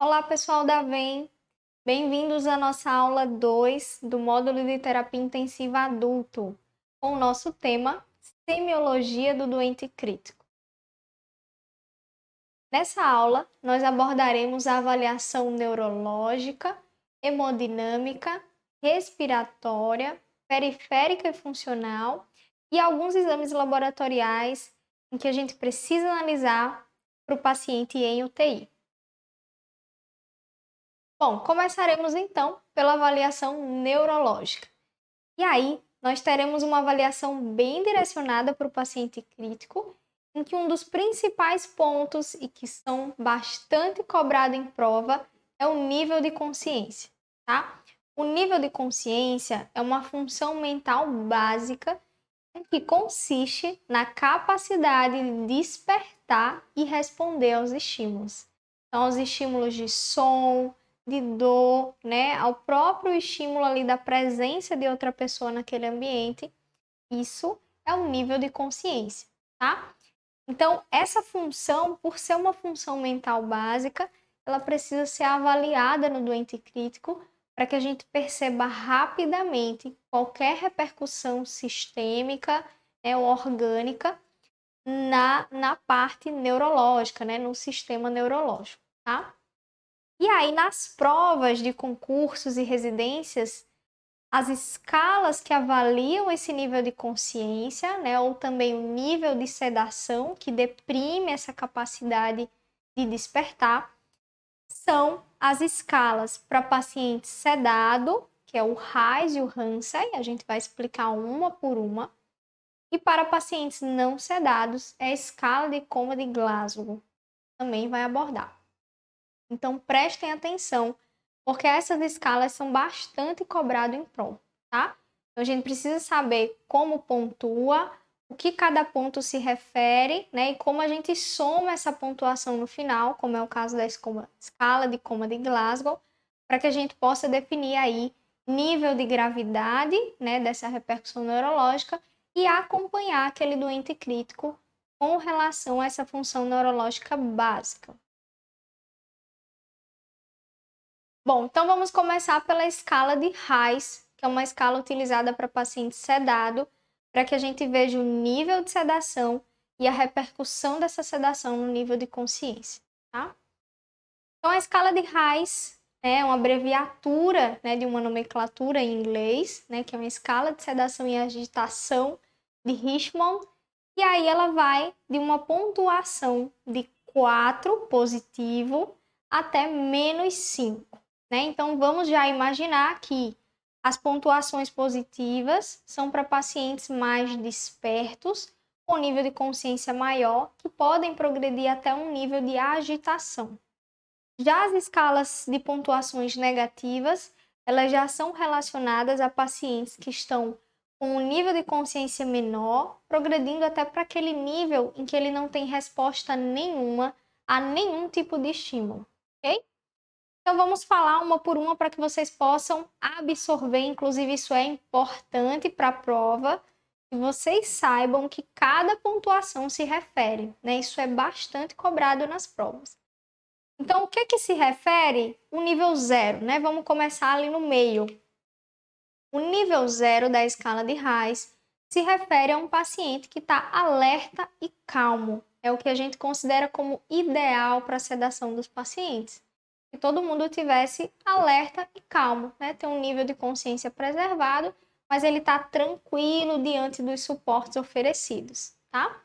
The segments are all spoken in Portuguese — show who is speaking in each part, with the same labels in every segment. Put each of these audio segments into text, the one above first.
Speaker 1: Olá, pessoal da VEM. Bem-vindos à nossa aula 2 do módulo de terapia intensiva adulto, com o nosso tema Semiologia do doente crítico. Nessa aula, nós abordaremos a avaliação neurológica, hemodinâmica, respiratória, periférica e funcional e alguns exames laboratoriais em que a gente precisa analisar para o paciente em UTI. Bom, começaremos então pela avaliação neurológica. E aí, nós teremos uma avaliação bem direcionada para o paciente crítico, em que um dos principais pontos e que são bastante cobrados em prova é o nível de consciência, tá? O nível de consciência é uma função mental básica que consiste na capacidade de despertar e responder aos estímulos. Então, aos estímulos de som, de dor, né, ao próprio estímulo ali da presença de outra pessoa naquele ambiente, isso é um nível de consciência, tá? Então, essa função, por ser uma função mental básica, ela precisa ser avaliada no doente crítico para que a gente perceba rapidamente qualquer repercussão sistêmica, né, ou orgânica na parte neurológica, né, no sistema neurológico, tá? E aí, nas provas de concursos e residências, as escalas que avaliam esse nível de consciência, né, ou também o nível de sedação, que deprime essa capacidade de despertar, são as escalas para paciente sedado, que é o RAIS e o Ramsay, a gente vai explicar uma por uma, e para pacientes não sedados, é a escala de coma de Glasgow, também vai abordar. Então, prestem atenção, porque essas escalas são bastante cobradas em prova, tá? Então, a gente precisa saber como pontua, o que cada ponto se refere, né? E como a gente soma essa pontuação no final, como é o caso da escala de coma de Glasgow, para que a gente possa definir aí nível de gravidade, né, dessa repercussão neurológica e acompanhar aquele doente crítico com relação a essa função neurológica básica. Bom, então vamos começar pela escala de RAIS, que é uma escala utilizada para paciente sedado, para que a gente veja o nível de sedação e a repercussão dessa sedação no nível de consciência, tá? Então, a escala de RAIS é uma abreviatura, né, de uma nomenclatura em inglês, né, que é uma escala de sedação e agitação de Richmond, e aí ela vai de uma pontuação de 4 positivo até -5. Né? Então, vamos já imaginar que as pontuações positivas são para pacientes mais despertos, com nível de consciência maior, que podem progredir até um nível de agitação. Já as escalas de pontuações negativas, elas já são relacionadas a pacientes que estão com um nível de consciência menor, progredindo até para aquele nível em que ele não tem resposta nenhuma a nenhum tipo de estímulo, ok? Então, vamos falar uma por uma para que vocês possam absorver. Inclusive, isso é importante para a prova, que vocês saibam que cada pontuação se refere, né? Isso é bastante cobrado nas provas. Então, o que se refere? O nível 0, né? Vamos começar ali no meio. O nível 0 da escala de RAIS se refere a um paciente que está alerta e calmo. É o que a gente considera como ideal para a sedação dos pacientes. Que todo mundo tivesse alerta e calmo, né? Ter um nível de consciência preservado, mas ele está tranquilo diante dos suportes oferecidos, tá?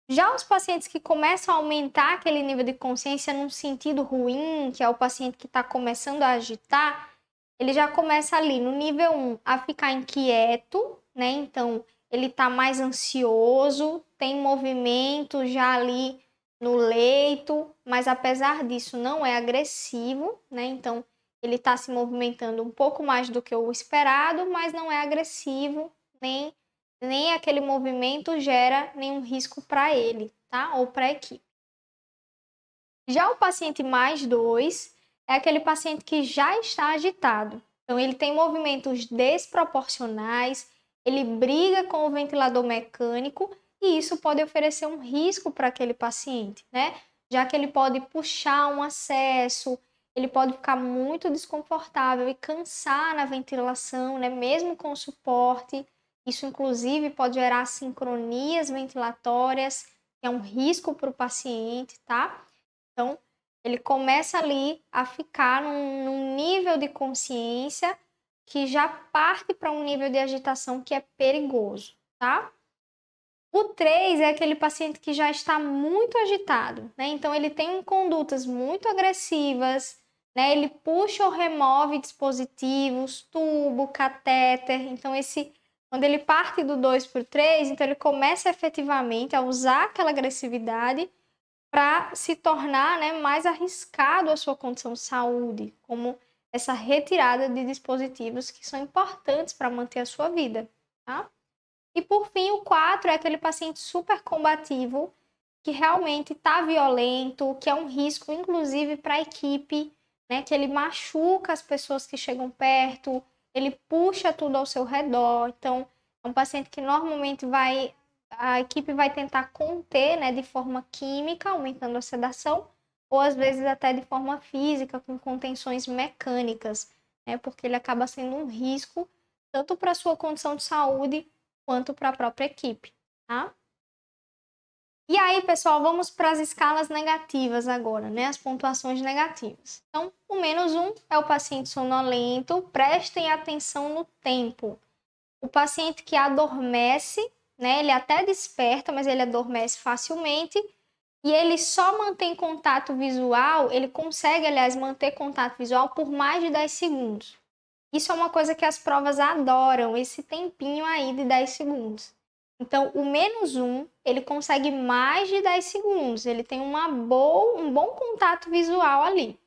Speaker 1: Já os pacientes que começam a aumentar aquele nível de consciência num sentido ruim, que é o paciente que está começando a agitar, ele já começa ali no nível 1 a ficar inquieto, né? Então, ele está mais ansioso, tem movimento já ali no leito, mas apesar disso não é agressivo, né? Então, ele está se movimentando um pouco mais do que o esperado, mas não é agressivo, nem aquele movimento gera nenhum risco para ele, tá? Ou para a equipe. Já o paciente mais 2 é aquele paciente que já está agitado. Então, ele tem movimentos desproporcionais, ele briga com o ventilador mecânico e isso pode oferecer um risco para aquele paciente, né? já que ele pode puxar um acesso, ele pode ficar muito desconfortável e cansar na ventilação, né? Mesmo com suporte. Isso, inclusive, pode gerar sincronias ventilatórias, que é um risco para o paciente, tá? Então, ele começa ali a ficar num nível de consciência que já parte para um nível de agitação que é perigoso, tá? O 3 é aquele paciente que já está muito agitado, né? Então, ele tem condutas muito agressivas, né? Ele puxa ou remove dispositivos, tubo, catéter. Então, quando ele parte do 2 para o 3, então ele começa efetivamente a usar aquela agressividade para se tornar, né, mais arriscado a sua condição de saúde, como essa retirada de dispositivos que são importantes para manter a sua vida, tá? E por fim, o 4 é aquele paciente super combativo, que realmente está violento, que é um risco, inclusive, para a equipe, né? Que ele machuca as pessoas que chegam perto, ele puxa tudo ao seu redor. Então, é um paciente que normalmente a equipe vai tentar conter, né, de forma química, aumentando a sedação, ou às vezes até de forma física, com contenções mecânicas, né? Porque ele acaba sendo um risco tanto para a sua condição de saúde quanto para a própria equipe, tá? E aí, pessoal, vamos para as escalas negativas agora, né? As pontuações negativas. Então, o -1 é o paciente sonolento, prestem atenção no tempo. O paciente que adormece, né? Ele até desperta, mas ele adormece facilmente e ele só mantém contato visual, ele consegue, aliás, manter contato visual por mais de 10 segundos. Isso é uma coisa que as provas adoram, esse tempinho aí de 10 segundos. Então, o -1, ele consegue mais de 10 segundos, ele tem um bom contato visual ali.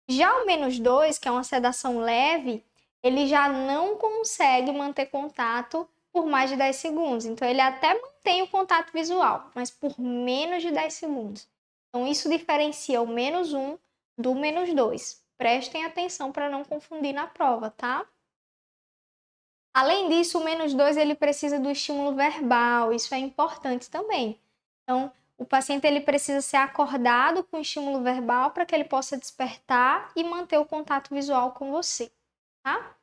Speaker 1: Já o -2, que é uma sedação leve, ele já não consegue manter contato por mais de 10 segundos. Então, ele até mantém o contato visual, mas por menos de 10 segundos. Então, isso diferencia o -1 do -2. Prestem atenção para não confundir na prova, tá? Além disso, o -2 ele precisa do estímulo verbal, isso é importante também. Então, o paciente ele precisa ser acordado com estímulo verbal para que ele possa despertar e manter o contato visual com você, tá?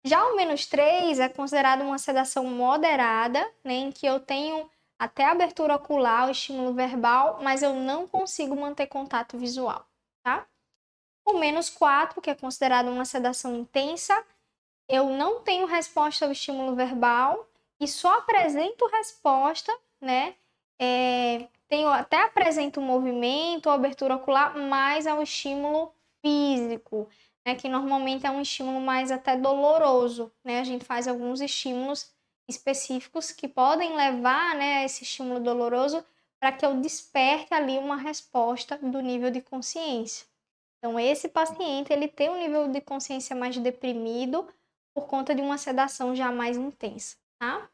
Speaker 1: Já o -3 é considerado uma sedação moderada, né, em que eu tenho até abertura ocular, o estímulo verbal, mas eu não consigo manter contato visual, tá? O -4, que é considerado uma sedação intensa, eu não tenho resposta ao estímulo verbal e só apresento resposta, né? Até apresento movimento, abertura ocular, mais ao estímulo físico, né? Que normalmente é um estímulo mais até doloroso, né? A gente faz alguns estímulos específicos que podem levar, né, a esse estímulo doloroso para que eu desperte ali uma resposta do nível de consciência. Então, esse paciente, ele tem um nível de consciência mais deprimido por conta de uma sedação já mais intensa, tá?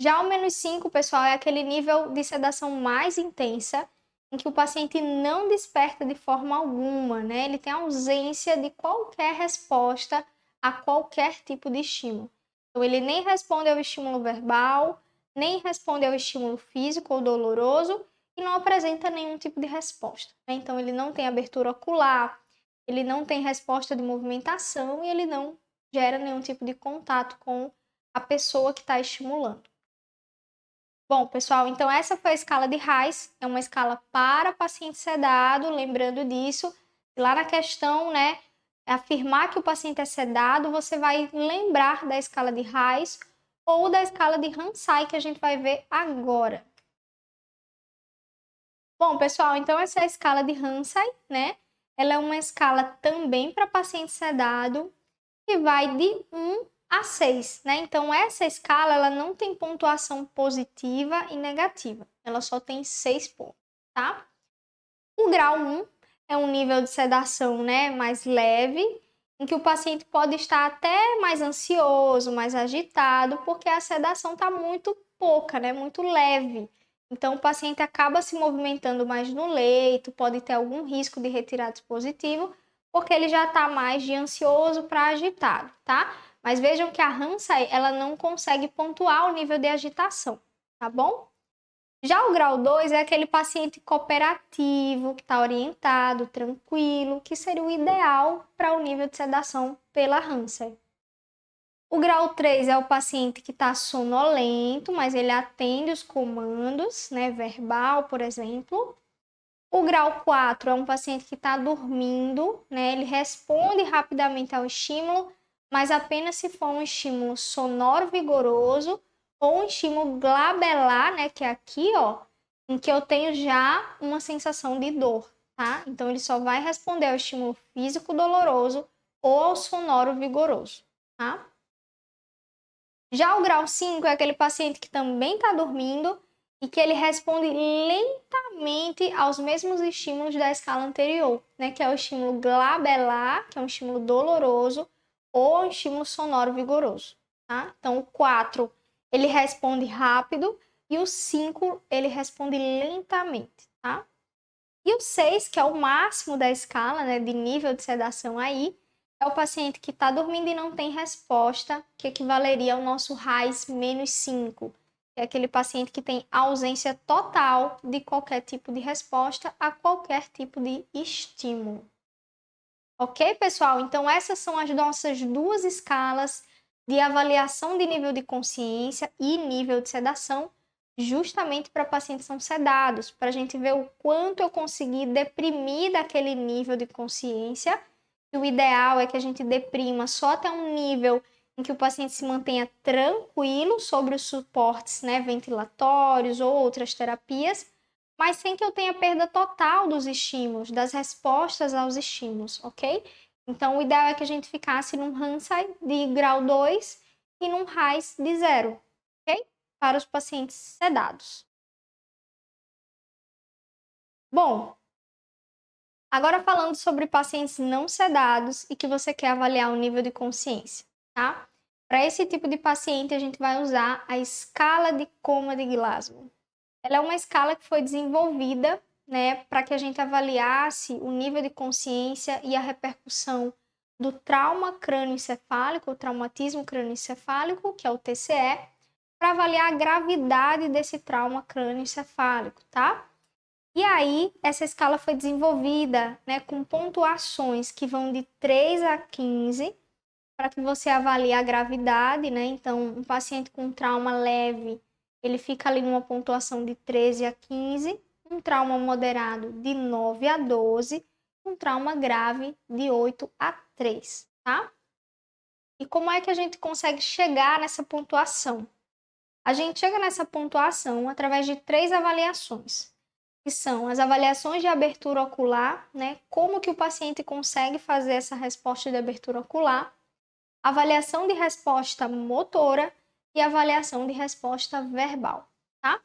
Speaker 1: Já o -5, pessoal, é aquele nível de sedação mais intensa, em que o paciente não desperta de forma alguma, né? Ele tem ausência de qualquer resposta a qualquer tipo de estímulo. Então, ele nem responde ao estímulo verbal, nem responde ao estímulo físico ou doloroso, e não apresenta nenhum tipo de resposta, né? Então, ele não tem abertura ocular, ele não tem resposta de movimentação e ele não gera nenhum tipo de contato com a pessoa que está estimulando. Bom, pessoal, então essa foi a escala de Reis, é uma escala para paciente sedado, lembrando disso, lá na questão, né, afirmar que o paciente é sedado, você vai lembrar da escala de Reis ou da escala de Hansai, que a gente vai ver agora. Bom, pessoal, então essa é a escala de Hansai, né? Ela é uma escala também para paciente sedado, que vai de 1 a 6, né? Então, essa escala, ela não tem pontuação positiva e negativa. Ela só tem 6 pontos, tá? O grau 1 é um nível de sedação, né, mais leve, em que o paciente pode estar até mais ansioso, mais agitado, porque a sedação está muito pouca, né, muito leve. Então, o paciente acaba se movimentando mais no leito, pode ter algum risco de retirar dispositivo, porque ele já está mais de ansioso para agitado, tá? Mas vejam que a Hansai, ela não consegue pontuar o nível de agitação, tá bom? Já o grau 2 é aquele paciente cooperativo, que está orientado, tranquilo, que seria o ideal para o nível de sedação pela Hansen. O grau 3 é o paciente que está sonolento, mas ele atende os comandos, né, verbal, por exemplo. O grau 4 é um paciente que está dormindo, né, ele responde rapidamente ao estímulo, mas apenas se for um estímulo sonoro vigoroso ou um estímulo glabelar, né, que é aqui, ó, em que eu tenho já uma sensação de dor, tá? Então ele só vai responder ao estímulo físico doloroso ou ao sonoro vigoroso, tá? Já o grau 5 é aquele paciente que também está dormindo e que ele responde lentamente aos mesmos estímulos da escala anterior, né? Que é o estímulo glabelar, que é um estímulo doloroso, ou o estímulo sonoro vigoroso, tá? Então, o 4, ele responde rápido e o 5, ele responde lentamente, tá? E o 6, que é o máximo da escala, né, de nível de sedação aí, é o paciente que está dormindo e não tem resposta, que equivaleria ao nosso RAIS-5, que é aquele paciente que tem ausência total de qualquer tipo de resposta a qualquer tipo de estímulo. Ok, pessoal? Então, essas são as nossas duas escalas de avaliação de nível de consciência e nível de sedação, justamente para pacientes não sedados, para a gente ver o quanto eu consegui deprimir daquele nível de consciência. E o ideal é que a gente deprima só até um nível em que o paciente se mantenha tranquilo sobre os suportes, né, ventilatórios ou outras terapias, mas sem que eu tenha perda total dos estímulos, das respostas aos estímulos, ok? Então, o ideal é que a gente ficasse num Hansen de grau 2 e num RAIS de 0, ok? Para os pacientes sedados. Bom, agora falando sobre pacientes não sedados e que você quer avaliar o nível de consciência, tá? Para esse tipo de paciente, a gente vai usar a escala de coma de Glasgow. Ela é uma escala que foi desenvolvida, né, para que a gente avaliasse o nível de consciência e a repercussão do trauma crânioencefálico, o traumatismo crânioencefálico, que é o TCE, para avaliar a gravidade desse trauma crânioencefálico, tá? E aí, essa escala foi desenvolvida, né, com pontuações que vão de 3 a 15, para que você avalie a gravidade, né? Então, um paciente com trauma leve, ele fica ali numa pontuação de 13 a 15, um trauma moderado de 9 a 12, um trauma grave de 8 a 3, tá? E como é que a gente consegue chegar nessa pontuação? A gente chega nessa pontuação através de 3 avaliações, que são as avaliações de abertura ocular, né? Como que o paciente consegue fazer essa resposta de abertura ocular, avaliação de resposta motora e avaliação de resposta verbal, tá?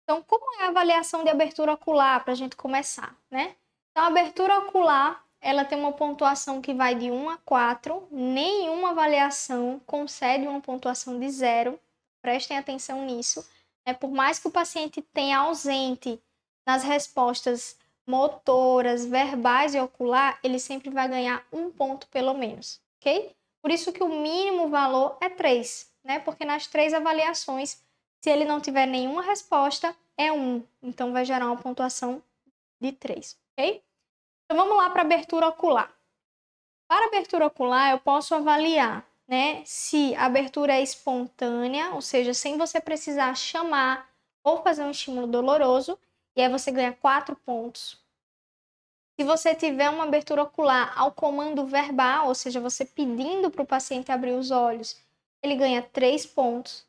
Speaker 1: Então, como é a avaliação de abertura ocular, para a gente começar, né? Então, a abertura ocular, ela tem uma pontuação que vai de 1 a 4, nenhuma avaliação concede uma pontuação de 0, prestem atenção nisso, né? Por mais que o paciente tenha ausente nas respostas motoras, verbais e ocular, ele sempre vai ganhar um ponto pelo menos, ok? Por isso que o mínimo valor é 3, né? Porque nas 3 avaliações, se ele não tiver nenhuma resposta, é 1. Então, vai gerar uma pontuação de 3, ok? Então, vamos lá para a abertura ocular. Para a abertura ocular, eu posso avaliar, né, se a abertura é espontânea, ou seja, sem você precisar chamar ou fazer um estímulo doloroso, e aí você ganha 4 pontos. Se você tiver uma abertura ocular ao comando verbal, ou seja, você pedindo para o paciente abrir os olhos, ele ganha 3 pontos.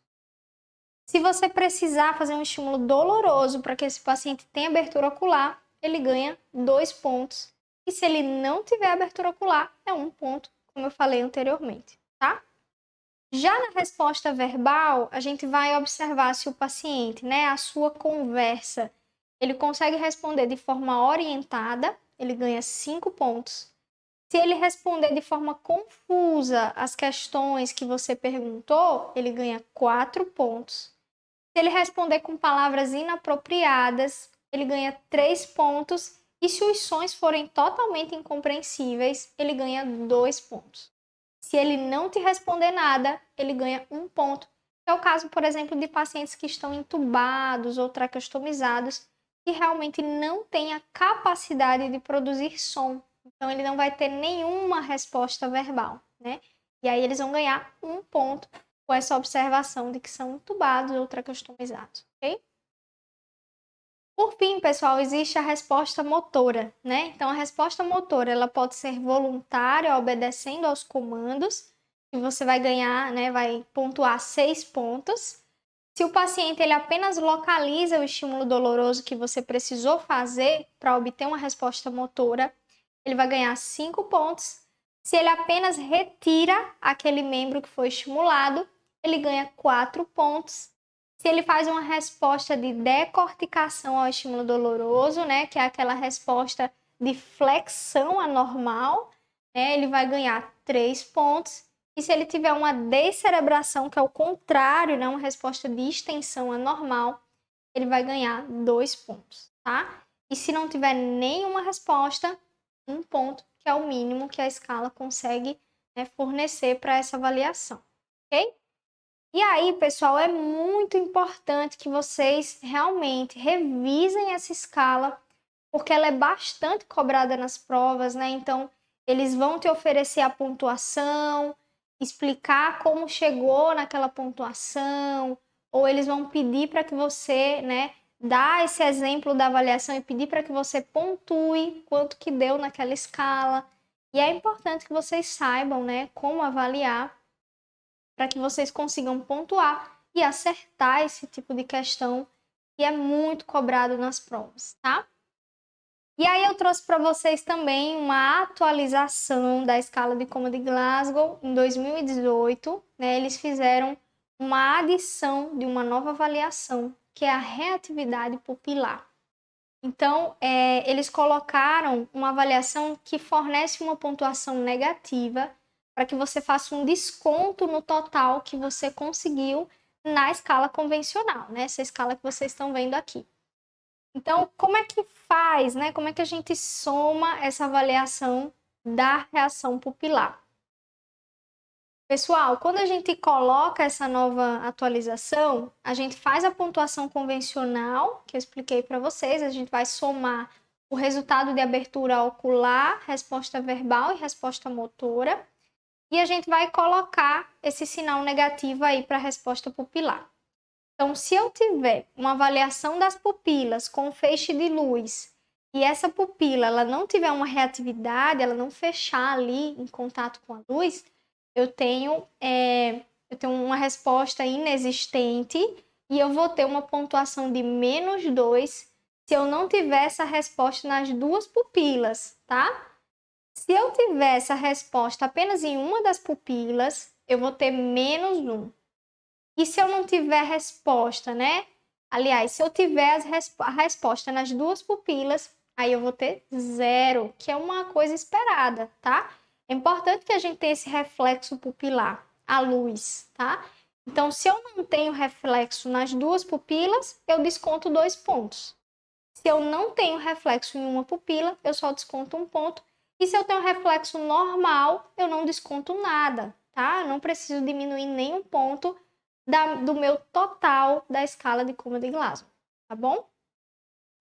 Speaker 1: Se você precisar fazer um estímulo doloroso para que esse paciente tenha abertura ocular, ele ganha 2 pontos. E se ele não tiver abertura ocular, é 1 ponto, como eu falei anteriormente, tá? Já na resposta verbal, a gente vai observar se o paciente, né, a sua conversa, ele consegue responder de forma orientada, ele ganha 5 pontos. Se ele responder de forma confusa as questões que você perguntou, ele ganha 4 pontos. Se ele responder com palavras inapropriadas, ele ganha 3 pontos. E se os sons forem totalmente incompreensíveis, ele ganha 2 pontos. Se ele não te responder nada, ele ganha 1 ponto. É o caso, por exemplo, de pacientes que estão entubados ou traqueostomizados, que realmente não têm a capacidade de produzir som. Então, ele não vai ter nenhuma resposta verbal, né? E aí eles vão ganhar 1 ponto com essa observação de que são entubados ou traqueostomizados, ok? Por fim, pessoal, existe a resposta motora, né? Então, a resposta motora, ela pode ser voluntária, obedecendo aos comandos, e você vai ganhar, né, vai pontuar 6 pontos. Se o paciente ele apenas localiza o estímulo doloroso que você precisou fazer para obter uma resposta motora, ele vai ganhar 5 pontos. Se ele apenas retira aquele membro que foi estimulado, ele ganha 4 pontos. Se ele faz uma resposta de decorticação ao estímulo doloroso, né, que é aquela resposta de flexão anormal, né, ele vai ganhar 3 pontos. E se ele tiver uma descerebração, que é o contrário, né, uma resposta de extensão anormal, ele vai ganhar 2 pontos, tá? E se não tiver nenhuma resposta, 1 ponto, que é o mínimo que a escala consegue, né, fornecer para essa avaliação, ok? E aí, pessoal, é muito importante que vocês realmente revisem essa escala, porque ela é bastante cobrada nas provas, né? Então, eles vão te oferecer a pontuação, explicar como chegou naquela pontuação, ou eles vão pedir para que você, né, dá esse exemplo da avaliação e pedir para que você pontue quanto que deu naquela escala. E é importante que vocês saibam, né, como avaliar para que vocês consigam pontuar e acertar esse tipo de questão que é muito cobrado nas provas, tá? E aí eu trouxe para vocês também uma atualização da escala de Coma de Glasgow em 2018, né? Eles fizeram uma adição de uma nova avaliação, que é a reatividade pupilar. Então, eles colocaram uma avaliação que fornece uma pontuação negativa para que você faça um desconto no total que você conseguiu na escala convencional, né? Essa escala que vocês estão vendo aqui. Então, como é que faz, né? Como é que a gente soma essa avaliação da reação pupilar? Pessoal, quando a gente coloca essa nova atualização, a gente faz a pontuação convencional, que eu expliquei para vocês, a gente vai somar o resultado de abertura ocular, resposta verbal e resposta motora, e a gente vai colocar esse sinal negativo aí para a resposta pupilar. Então, se eu tiver uma avaliação das pupilas com feixe de luz e essa pupila ela não tiver uma reatividade, ela não fechar ali em contato com a luz, eu tenho uma resposta inexistente e eu vou ter uma pontuação de -2 se eu não tiver essa resposta nas duas pupilas, tá? Se eu tiver essa resposta apenas em uma das pupilas, eu vou ter -1. E se eu não tiver resposta, né? Aliás, se eu tiver a resposta nas duas pupilas, aí eu vou ter 0, que é uma coisa esperada, tá? É importante que a gente tenha esse reflexo pupilar, a luz, tá? Então, se eu não tenho reflexo nas duas pupilas, eu desconto 2 pontos. Se eu não tenho reflexo em uma pupila, eu só desconto 1 ponto. E se eu tenho reflexo normal, eu não desconto nada, tá? Eu não preciso diminuir nenhum ponto do meu total da escala de Coma de Glasgow, tá bom?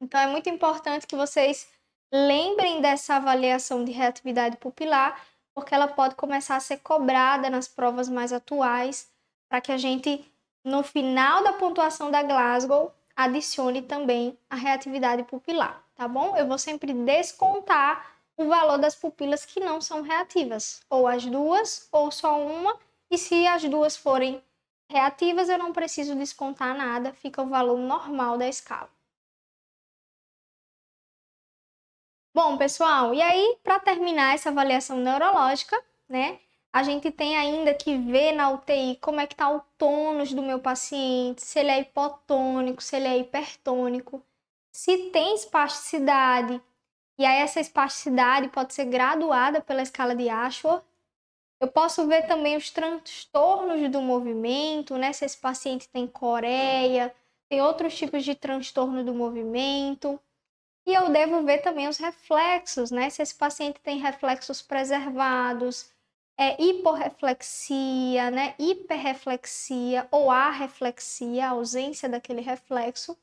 Speaker 1: Então, é muito importante que vocês lembrem dessa avaliação de reatividade pupilar, porque ela pode começar a ser cobrada nas provas mais atuais, para que a gente, no final da pontuação da Glasgow, adicione também a reatividade pupilar, tá bom? Eu vou sempre descontar o valor das pupilas que não são reativas, ou as duas, ou só uma, e se as duas forem reativas, eu não preciso descontar nada, fica o valor normal da escala. Bom, pessoal, e aí, para terminar essa avaliação neurológica, né, a gente tem ainda que ver na UTI como é que está o tônus do meu paciente, se ele é hipotônico, se ele é hipertônico, se tem espasticidade, e aí essa espasticidade pode ser graduada pela escala de Ashworth. Eu posso ver também os transtornos do movimento, né, se esse paciente tem coreia, tem outros tipos de transtorno do movimento. E eu devo ver também os reflexos, né? Se esse paciente tem reflexos preservados, hiporreflexia, né, hiperreflexia ou arreflexia, a ausência daquele reflexo.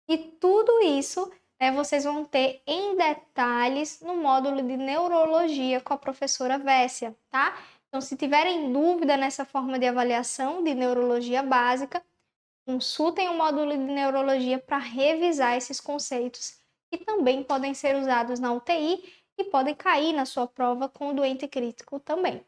Speaker 1: E tudo isso, vocês vão ter em detalhes no módulo de neurologia com a professora Vessia, tá? Então, se tiverem dúvida nessa forma de avaliação de neurologia básica, consultem o módulo de neurologia para revisar esses conceitos que também podem ser usados na UTI e podem cair na sua prova com o doente crítico também.